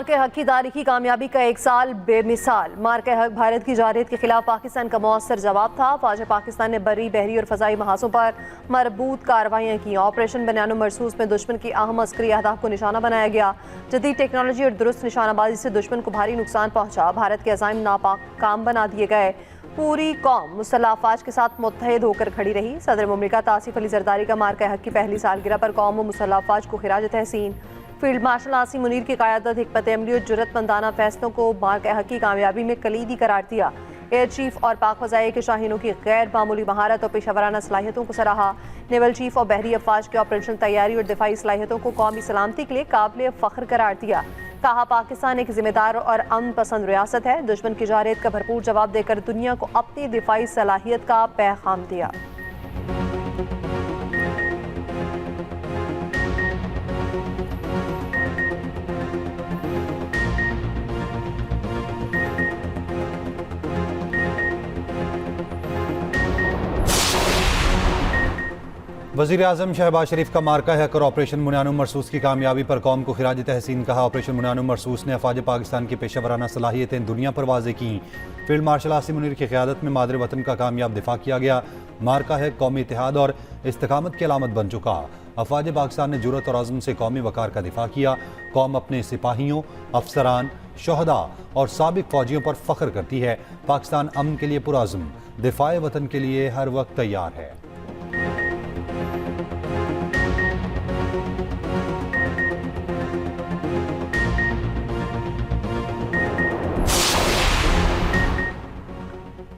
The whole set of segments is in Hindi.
मार्के हक की तारीखी कामयाबी का एक साल बेमिसाल। मार्के हक भारत की जारहियत के खिलाफ पाकिस्तान का मौसर जवाब था। फौज पाकिस्तान ने बरी, बहरी और फजाई महाजों पर मरबूत कार्रवाइयाँ की। ऑपरेशन बनियानो मरसूस में दुश्मन की अहम अस्करी अहदाफ को निशाना बनाया गया। जदीद टेक्नोलॉजी और दुरुस्त निशानाबाजी से दुश्मन को भारी नुकसान पहुंचा। भारत के अज़ाइम नाकाम बना दिए गए। पूरी कौम मुसल्लह अफवाज के साथ मुत्तहिद होकर खड़ी रही। सदर मुमलिकत आसिफ अली जरदारी का मार्के हक की पहली सालगिरह पर कौम व मुसल्लह अफवाज को खिराज तहसीन। फील्ड मार्शल आसिम मुनीर की क़यादत हिकमत अमली और जुर्रतमंदाना फैसलों को मार्के हक की कामयाबी में कलीदी करार दिया। एयर चीफ और पाक फ़ज़ाइया के शाहीनों की गैर मामूली महारत और पेशावराना सलाहियतों को सराहा। नेवल चीफ और बहरी अफवाज की ऑपरेशन तैयारी और दिफाई सलाहियतों को कौमी सलामती के लिए काबिल फ़ख्र करार दिया। कहा, पाकिस्तान एक जिम्मेदार और अमन पसंद रियासत है। दुश्मन की जारहियत का भरपूर जवाब देकर दुनिया को अपनी दिफाई सलाहियत का पैगाम दिया। वज़ीर आज़म शहबाज शरीफ का मार्का हक और ऑपरेशन मुनियानो मरसूस की कामयाबी पर कौम को खिराज तहसीन। कहा, ऑपरेशन मुनियानो मरसूस ने अफवाज पाकिस्तान की पेशावराना सलाहियतें दुनिया पर वाज़े की। फील्ड मार्शल आसिम मुनीर की क़यादत में मादर वतन का कामयाब दिफा किया गया। मार्का हक कौमी इत्तेहाद और इस्तकामत की अलामत बन चुका। अफवाज पाकिस्तान ने जुर्रत और अज़्म से कौमी वकार का दिफा किया। कौम अपने सिपाहियों, अफसरान, शोहदा और साबिक फौजियों पर फ़ख्र करती है। पाकिस्तान अमन के लिए पुरअज़्म, दिफाए वतन के लिए हर वक्त तैयार है।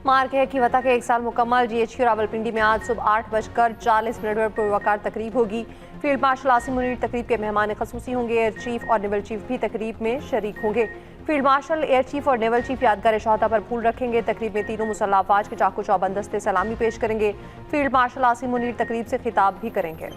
मार्के हक की वता के एक साल मुकम्मल। GHQ रावलपिंडी में आज सुबह 8:40 पर पुरवकार तकरीब होगी। फील्ड मार्शल आसिम मुनीर तकरीब के मेहमान खसूसी होंगे। एयर चीफ और नेवल चीफ भी तकरीब में शरीक होंगे। फील्ड मार्शल, एयर चीफ और नेवल चीफ यादगार शहादा पर फूल रखेंगे। तकरीब में तीनों मुसल्लह अफवाज के चाकू चौबंद दस्ते सलामी पेश करेंगे। फील्ड मार्शल आसिम मुनीर तकरीब से खिताब भी करेंगे।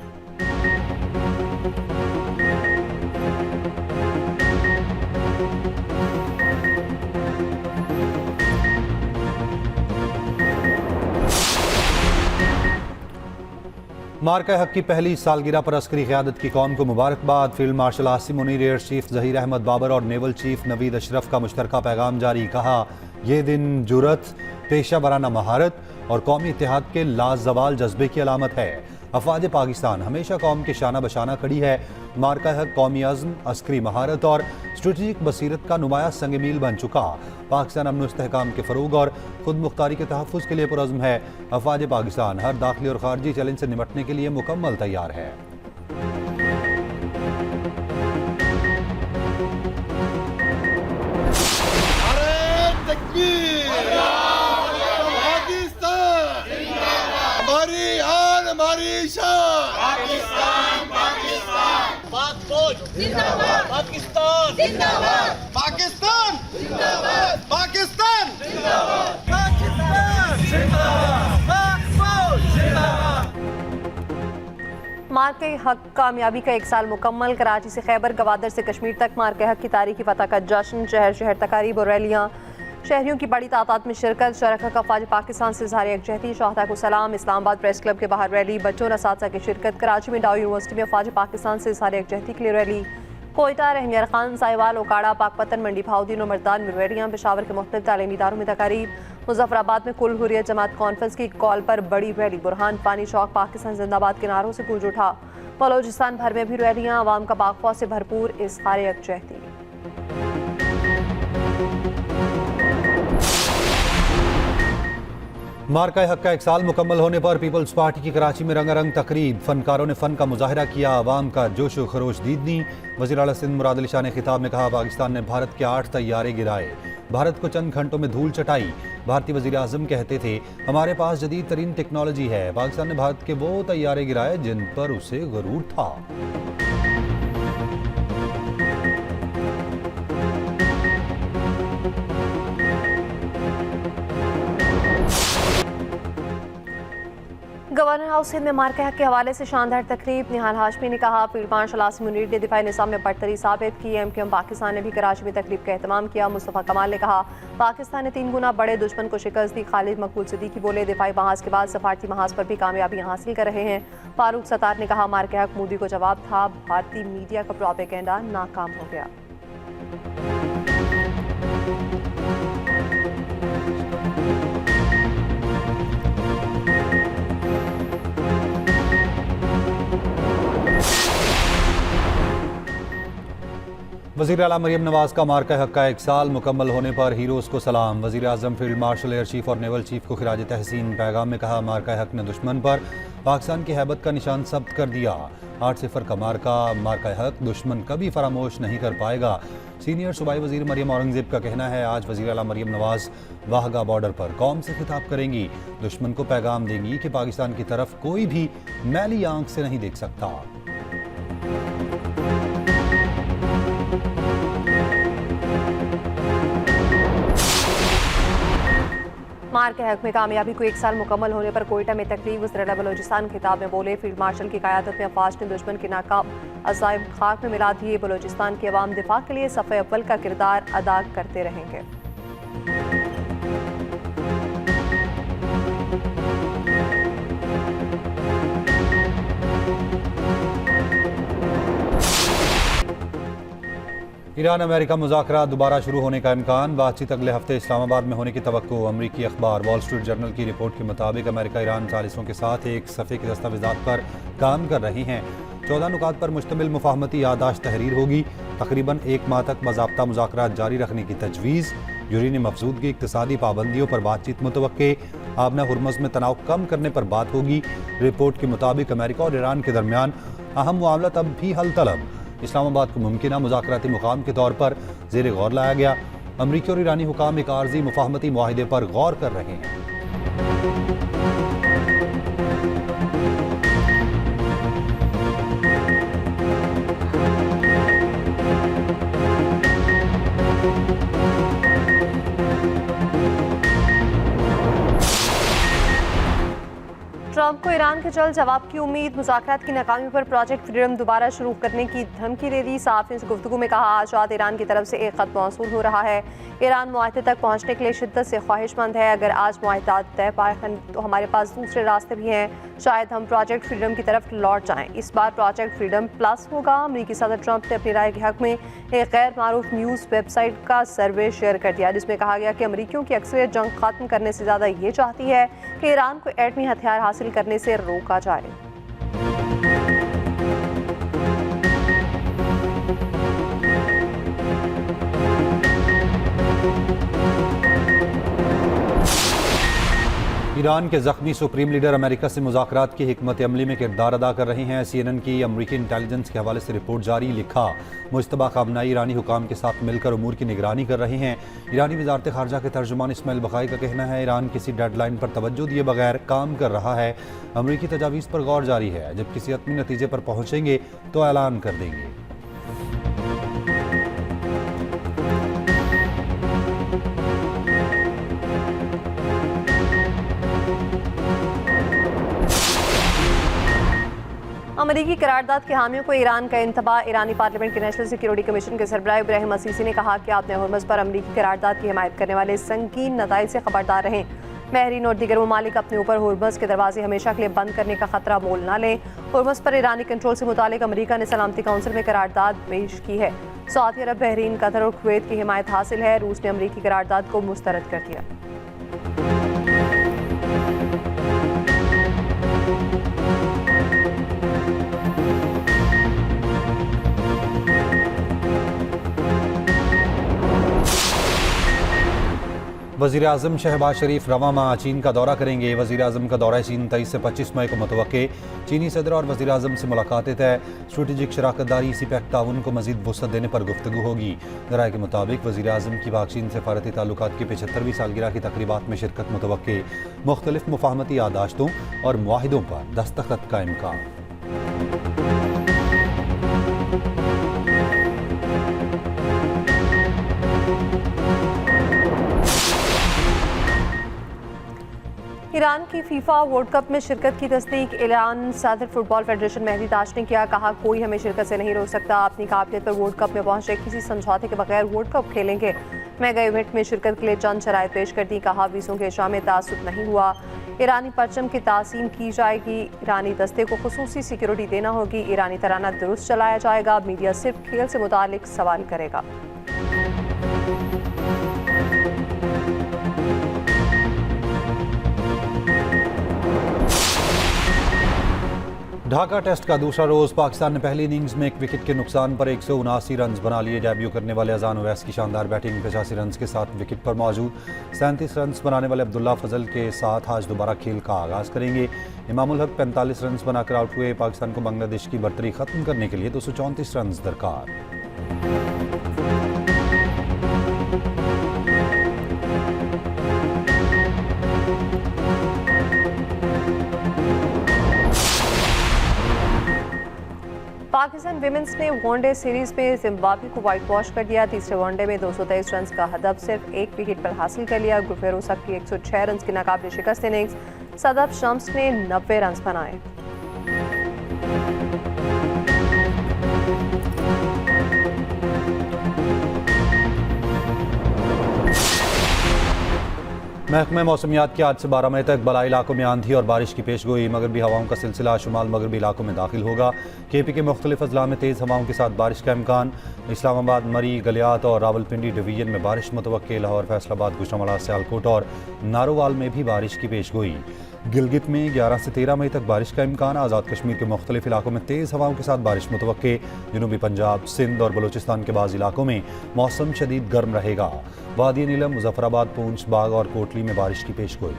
मार्का हक की पहली सालगिरह पर अस्करी क़यादत की कौम को मुबारकबाद। Field marshal Asim Munir, air chief Zaheer Ahmed Babar और नेवल चीफ नवीद अशरफ का मुश्तरका पैगाम जारी। कहा, यह दिन जुर्रत, पेशा वराना महारत और कौमी इत्तेहाद के लाजवाल जज्बे की अलामत है। अफवाज पाकिस्तान हमेशा कौम के शाना बशाना खड़ी है। मार्का हक कौमी अज़्म, अस्करी महारत और स्ट्रेटजिक बसीरत का नुमाया संग मील बन चुका। पाकिस्तान अमन इस्तेहकाम के फ़रोग और खुद मुख्तारी के तहफ़्फ़ुज़ के लिए पुरअज़्म है। अफवाज पाकिस्तान हर दाखिली और ख़ारजी चैलेंज से निपटने के लिए मुकम्मल तैयार है। पाकिस्तान जिंदाबाद, पाकिस्तान जिंदाबाद, पाकिस्तान जिंदाबाद, पाकिस्तान जिंदाबाद। मार्के हक कामयाबी का एक साल मुकम्मल। कराची से खैबर गवादर से कश्मीर तक मार्के हक की तारीखी फतह का जश्न। शहर शहर तकारीब और रैलियाँ, शहरियों की बड़ी तादाद में शिरकत। शरका का अफवाज पाकिस्तान से इज़हार यकजहती, शोहदा को सलाम। इस्लामाबाद प्रेस क्लब के बाहर रैली, बच्चों और असातिज़ा की शिरकत। कराची में डाउ यूनिवर्सिटी में अफवाज पाकिस्तान से इज़हार यकजहती के लिए रैली। कोयटा, रहमियार खान, साहिवाल, ओकाड़ा, पाकपतन, मंडी भाउद्दीन और मर्दान में रैलियाँ। पेशावर के मुख्तलिफ तालीमी इदारों में तकारीब। मुजफ्फराबाद में कुल हुर्रियत जमात कॉन्फ्रेंस की कॉल पर बड़ी रैली। बुरहान पानी चौक पाकिस्तान जिंदाबाद के नारों से गूंज उठा। बलोचिस्तान भर में भी रैलियाँ। अवाम का बागफौज से भरपूर इज़हार यकजहती। मार्का हक का एक साल मुकम्मल होने पर पीपल्स पार्टी की कराची में रंगारंग तकरीब। फनकारों ने फन का मुजाहिरा किया। अवाम का जोश व खरोश दीदनी। वज़ीर आला सिंध मुराद अली शाह ने खिताब में कहा, पाकिस्तान ने भारत के 8 तैयारे गिराए, भारत को चंद घंटों में धूल चटाई। भारतीय वज़ीर आज़म कहते थे, हमारे पास जदीद तरीन टेक्नोलॉजी है। पाकिस्तान ने भारत के वो तैयारे गिराए जिन पर उसे गरूर था। गवर्नर हाउस हिंद में मार्के हक के हवाले से शानदार तकरीब। निहाल हाशमी ने कहा, फील्ड मार्शल आसिम मुनीर ने दिफाई निज़ाम में बढ़तरी साबित की। MQM पाकिस्तान ने भी कराची में तकरीब का एहतमाम किया। मुस्तफ़ा कमाल ने कहा, पाकिस्तान ने 3 गुना बड़े दुश्मन को शिकस्त दी। खालिद मकबूल सिद्दीकी बोले, दिफाई महाज के बाद सफारती महाज पर भी कामयाबी हासिल कर रहे हैं। फारूक सत्तार ने कहा, मार्के हक मोदी को जवाब था, भारतीय मीडिया का प्रोपेगेंडा नाकाम हो गया। वज़ीर आला मरियम नवाज का मार्का हक का 1 साल मुकम्मल होने पर हीरोज़ को सलाम। वज़ीर आज़म, फील्ड मार्शल, एयर चीफ और नेवल चीफ को खिराज तहसीन। पैगाम में कहा, मार्का हक ने दुश्मन पर पाकिस्तान की हैबत का निशान सब्त कर दिया। 8-0 का मार्का हक दुश्मन कभी फरामोश नहीं कर पाएगा। सीनियर सूबाई वज़ीर मरियम औरंगज़ेब का कहना है, आज वज़ीर आला मरियम नवाज वाहगा बॉर्डर पर कौम से खिताब करेंगी। दुश्मन को पैगाम देंगी कि पाकिस्तान की तरफ कोई भी मैली आंख से नहीं देख सकता। मार के हक में कामयाबी को 1 साल मुकम्मल होने पर कोयटा में तकरीब। वज़ीर बलोचिस्तान खिताब में बोले, फील्ड मार्शल की क़यादत में अफवाज ने दुश्मन के नाकाम अज़ाइम खाक में मिला दिए। बलोचिस्तान के अवाम दिफा के लिए सफ़े अव्वल का किरदार अदा करते रहेंगे। ईरान अमेरिका मुज़ाकरात दोबारा शुरू होने का इम्कान। बातचीत अगले हफ्ते इस्लामाबाद में होने की तवक्को। अमरीकी अखबार वॉल स्ट्रीट जर्नल की रिपोर्ट के मुताबिक अमेरिका ईरान सालिसों के साथ एक सफ़े के दस्तावेज़ात पर काम कर रही हैं। 14 नुकात पर मुश्तमिल मुफाहमती यादाश्त तहरीर होगी। तकरीबन 1 माह तक बाज़ाब्ता मुज़ाकरात जारी रखने की तजवीज़। यूरेनियम अफजूदगी, इक़्तिसादी पाबंदियों पर बातचीत मुतवक्के। आबना हुर्मुज़ में तनाव कम करने पर बात होगी। रिपोर्ट के मुताबिक अमेरिका और ईरान के दरमियान अहम मामला तब भी हल तलब। इस्लामाबाद को मुमकिन मुज़ाकराती मुकाम के तौर पर ज़ेर गौर लाया गया। अमरीकी और ईरानी हुकाम एक आर्जी मुफाहमती मुआहिदे पर गौर कर रहे हैं। ट्रंप को ईरान के जल्द जवाब की उम्मीद। मुज़ाकरात की नाकामी पर प्रोजेक्ट फ्रीडम दोबारा शुरू करने की धमकी दे दी। सहाफ़ियों से गुफ्तगू में कहा, आज़ाद ईरान की तरफ से एक ख़त मौसूल हो रहा है। ईरान मुआहदे तक पहुँचने के लिए शिद्दत से ख्वाहिशमंद है। अगर आज मुआहदा तय पाए तो हमारे पास दूसरे रास्ते भी हैं। शायद हम प्रोजेक्ट फ्रीडम की तरफ लौट जाएँ। इस बार प्रोजेक्ट फ्रीडम प्लस होगा। अमरीकी सदर ट्रंप ने अपनी राय के हक़ में एक गैर मारूफ न्यूज़ वेबसाइट का सर्वे शेयर कर दिया, जिसमें कहा गया कि अमरीकियों की अक्सरियत जंग ख़त्म करने से ज़्यादा ये चाहती है कि ईरान को एटमी हथियार हासिल करने से रोका जाए। ईरान के ज़ख्मी सुप्रीम लीडर अमेरिका से मुज़ाकरात की हिकमत अमली में किरदार अदा कर रहे हैं। CNN की अमरीकी इंटेलिजेंस के हवाले से रिपोर्ट जारी। लिखा, मुश्तबा ख़ामनाई ईरानी हुकाम के साथ मिलकर उमूर की निगरानी कर रहे हैं। ईरानी वज़ारत ख़ारजा के तर्जुमान इस्माइल बक़ाई का कहना है, ईरान किसी डेडलाइन पर तवज्जो दिए बगैर काम कर रहा है। अमरीकी तजावीज़ पर गौर जारी है। जब किसी हतमी नतीजे पर पहुँचेंगे तो ऐलान कर देंगे। अमरीकी करारदाद के हामियों को ईरान का इंतबा। ईरानी पार्लियामेंट के नेशनल सिक्योरिटी कमीशन के सरबराह इब्राहिम असीसी ने कहा कि आपने हुर्मुज़ पर अमरीकी करारदाद की हिमायत करने वाले संगीन नताइज से खबरदार रहें। बहरीन और दीगर ममालिक अपने ऊपर हुर्मुज़ के दरवाजे हमेशा के लिए बंद करने का खतरा मोल न लें। हुर्मुज़ पर ईरानी कंट्रोल से मुतालिक अमरीका ने सलामती काउंसिल में करारदाद पेश की है। सऊदी अरब, बहरीन, कतर और कुवैत की हिमायत हासिल है। रूस ने अमरीकी करारदाद को मुस्तरद कर दिया। वज़ीर आज़म शहबाज शरीफ रवां माह चीन का दौरा करेंगे। वज़ीर आज़म का दौरा चीन 23 से 25 मई को मुतवक्के। चीनी सदर और वज़ीर आज़म से मुलाकातें तय। स्ट्रेटेजिक शराकतदारी, इसी पैक ताउन को मज़ीद वुसअत देने पर गुफ्तगू होगी। ज़राए के मुताबिक वज़ीर आज़म की पाक चीन सफारती ताल्लुकात की 75वीं सालगिरह की तकरीबात में शिरकत मुतवक्के। मुख्तलिफ मुफाहमती यादाश्तों और मुआहिदों पर दस्तखत का इम्कान। ईरान की फीफा वर्ल्ड कप में शिरकत की तस्दीक। ऐलान सदर फुटबॉल फेडरेशन मेहदी ताज ने किया। कहा, कोई हमें शिरकत से नहीं रोक सकता। अपनी काबिलियत पर वर्ल्ड कप में पहुंचे, किसी समझौते के बगैर वर्ल्ड कप खेलेंगे। मेगा इवेंट में शिरकत के लिए चंद शराइत पेश कर दी। कहा, वीज़ों के इशरा में तासुब नहीं हुआ। ईरानी परचम की तासीम की जाएगी। ईरानी दस्ते को खुसूसी सिक्योरिटी देना होगी। ईरानी तराना दुरुस्त चलाया जाएगा। मीडिया सिर्फ खेल से मुतालिक सवाल करेगा। ढाका टेस्ट का दूसरा रोज पाकिस्तान ने पहली इनिंग्स में 1 विकेट के नुकसान पर 179 रन बना लिए। डेब्यू करने वाले अजान ओवैस की शानदार बैटिंग 85 रन के साथ विकेट पर मौजूद। 37 रन बनाने वाले अब्दुल्ला फजल के साथ आज दोबारा खेल का आगाज करेंगे। इमामुल हक 45 रन बनाकर आउट हुए। पाकिस्तान को बांग्लादेश की बढ़तरी खत्म करने के लिए 234 रन दरकार। पाकिस्तान विमेंस ने वनडे सीरीज में जिम्बाब्वे को व्हाइट वॉश कर दिया। तीसरे वनडे में 223 रन का हदफ सिर्फ 1 विकेट पर हासिल कर लिया। गुफेरोसा की 106 रन की नाकाबिल शिकस्त इनिंग्स सदफ शम्स ने 90 रन बनाए। महकमे मौसमियात की आज से 12 मई तक बलाई इलाकों में आंधी और बारिश की पेशगोई। मगरबी हवाओं का सिलसिला शुमाल मगरबी इलाकों में दाखिल होगा। KP के मुख्तलिफ अजला में तेज़ हवाओं के साथ बारिश का इम्कान। इस्लामाबाद, मरी, गलियात और रावलपिंडी डिवीजन में बारिश मुतवक्के। लाहौर, फैसलाबाद, गुजरांवाला, सियालकोट और नारोवाल में भी बारिश की पेशगोई। गिलगित में 11 से 13 मई तक बारिश का इम्कान। आज़ाद कश्मीर के मुख्तलिफ इलाकों में तेज़ हवाओं के साथ बारिश मुतवक्के। जनूबी पंजाब, सिंध और बलूचिस्तान के बाज़ इलाकों में मौसम शदीद गर्म रहेगा। वादी नीलम, मुजफ्फराबाद, पूंछ, बाग और कोटली में बारिश की पेशगोई।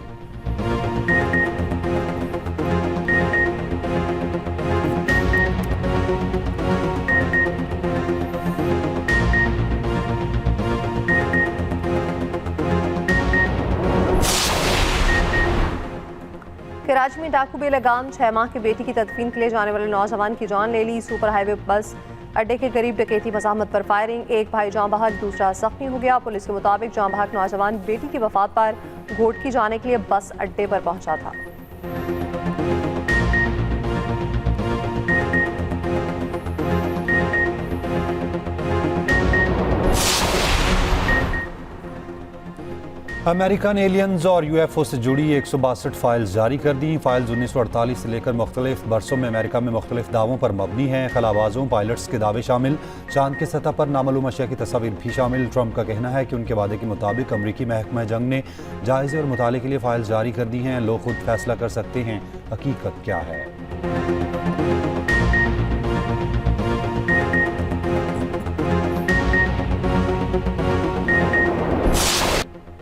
कराची में डाकू बेलगाम 6 माह की बेटी की तदफीन के लिए जाने वाले नौजवान की जान ले ली। सुपर हाईवे बस अड्डे के करीब डकैती मज़ाहमत पर फायरिंग। एक भाई जाँ बहक, दूसरा जख्मी हो गया। पुलिस के मुताबिक जाँ बहक नौजवान बेटी की वफात पर घोटकी जाने के लिए बस अड्डे पर पहुंचा था। अमेरिकन एलियंस और UFO से जुड़ी 162 फाइल्स जारी कर दी। फाइल्स 1948 से लेकर मुख्तलिफ बरसों में अमेरिका में मुख्तलिफ दावों पर मबनी हैं। खलाबाजों, पायलट्स के दावे शामिल। चांद की सतह पर नामालूम अशिया की तस्वीर भी शामिल। ट्रंप का कहना है कि उनके वादे के मुताबिक अमरीकी महकमा जंग ने जायजे और मुताले के लिए फाइल्स जारी कर दी हैं। लोग खुद फैसला कर सकते हैं हकीकत क्या है।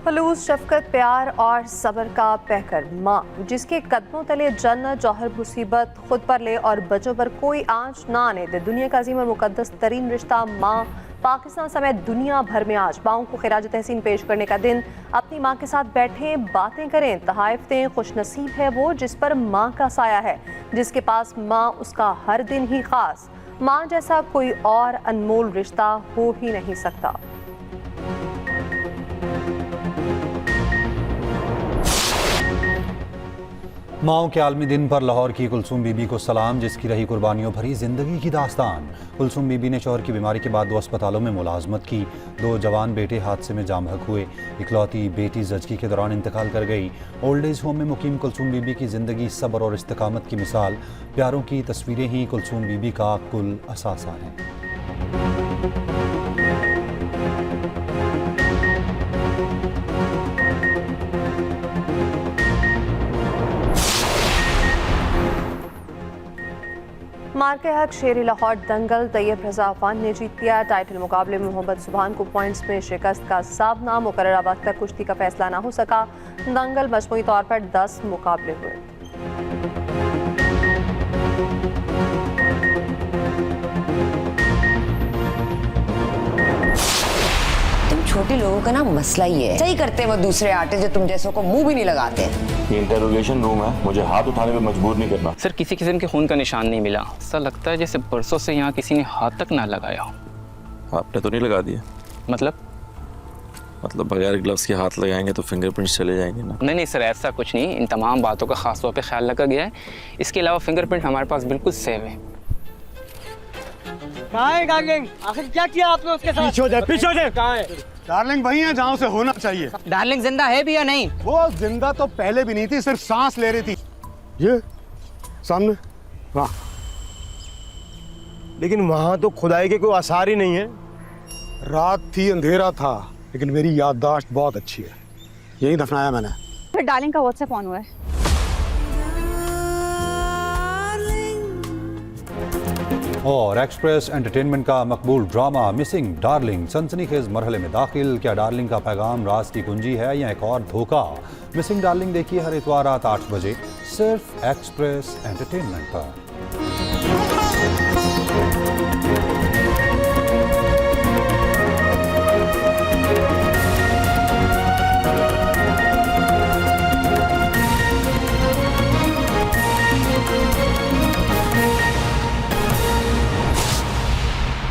खलूस, शफकत, प्यार और सब्र का पैकर माँ, जिसके कदमों तले जन्नत जौहर मुसीबत खुद पर ले और बच्चों पर कोई आंच ना आने दे। दुनिया का अजीम और मुकद्दस तरीन रिश्ता माँ। पाकिस्तान समेत दुनिया भर में आज माँओं को खिराज तहसीन पेश करने का दिन। अपनी माँ के साथ बैठें, बातें करें, तहाइफ दें। खुशनसीब है वो जिस पर माँ का साया है, जिसके पास माँ, उसका हर दिन ही खास। माँ जैसा कोई और अनमोल रिश्ता हो ही नहीं सकता। माओं के आलमी दिन पर लाहौर की कुलसूम बीबी को सलाम, जिसकी रही कुर्बानियों भरी जिंदगी की दास्तान। कुलसूम बीबी ने शौहर की बीमारी के बाद 2 अस्पतालों में मुलाजमत की। 2 जवान बेटे हादसे में जाम बहक हुए। इकलौती बेटी जजगी के दौरान इंतकाल कर गई। ओल्ड एज होम में मुकीम कुलसूम बीबी की जिंदगी सब्र और इस्तिकामत की मिसाल। प्यारों की तस्वीरें ही कुलसूम बीबी का कुल असासा हैं। मार्के हक शेर लाहौर दंगल तैयब रजा अफान ने जीत लिया। टाइटल मुकाबले में मोहम्मद सुबहान को पॉइंट्स में शिकस्त का सामना। मुकर्ररा वक्त तक कुश्ती का फैसला ना हो सका। दंगल मजमूई तौर पर 10 मुकाबले हुए। छोटे लोगों का ना मसला ही है, सही करते हैं वो दूसरे आटे जो तुम जैसों को मुंह भी नहीं लगाते। ये इंटरोगेशन रूम है, मुझे हाथ उठाने पे मजबूर नहीं करना। सर, किसी किस्म के खून का निशान नहीं मिला। ऐसा लगता है जैसे बरसों से यहाँ किसी ने हाथ तक ना लगाया हो। आपने तो नहीं लगा दिया? मतलब बगैर ग्लव्स के हाथ लगाएंगे तो फिंगरप्रिंट्स चले जाएंगे ना? नहीं सर, ऐसा कुछ नहीं। इन तमाम बातों का खास तौर पे ख्याल रखा गया है। इसके अलावा फिंगरप्रिंट हमारे पास बिल्कुल सेव है। कहाँ है डार्लिंग? आखिर क्या किया आपने उसके साथ? पीछे हो जाए। कहाँ है डार्लिंग? वही है जहाँ उसे होना चाहिए। डार्लिंग जिंदा है भी या नहीं? वो जिंदा तो पहले भी नहीं थी, सिर्फ सांस ले रही थी। ये सामने वहाँ, लेकिन वहाँ तो खुदाई के कोई आसार ही नहीं है। रात थी, अंधेरा था, लेकिन मेरी याददाश्त बहुत अच्छी है। यही दफनाया मैंने। फिर डार्लिंग का व्हाट्सएप ऑन हुआ है। और एक्सप्रेस एंटरटेनमेंट का मकबूल ड्रामा मिसिंग डार्लिंग सनसनीखेज मरहले में दाखिल। क्या डार्लिंग का पैगाम राज की कुंजी है या एक और धोखा? मिसिंग डार्लिंग देखिए हर इतवार रात 8 बजे सिर्फ एक्सप्रेस एंटरटेनमेंट पर।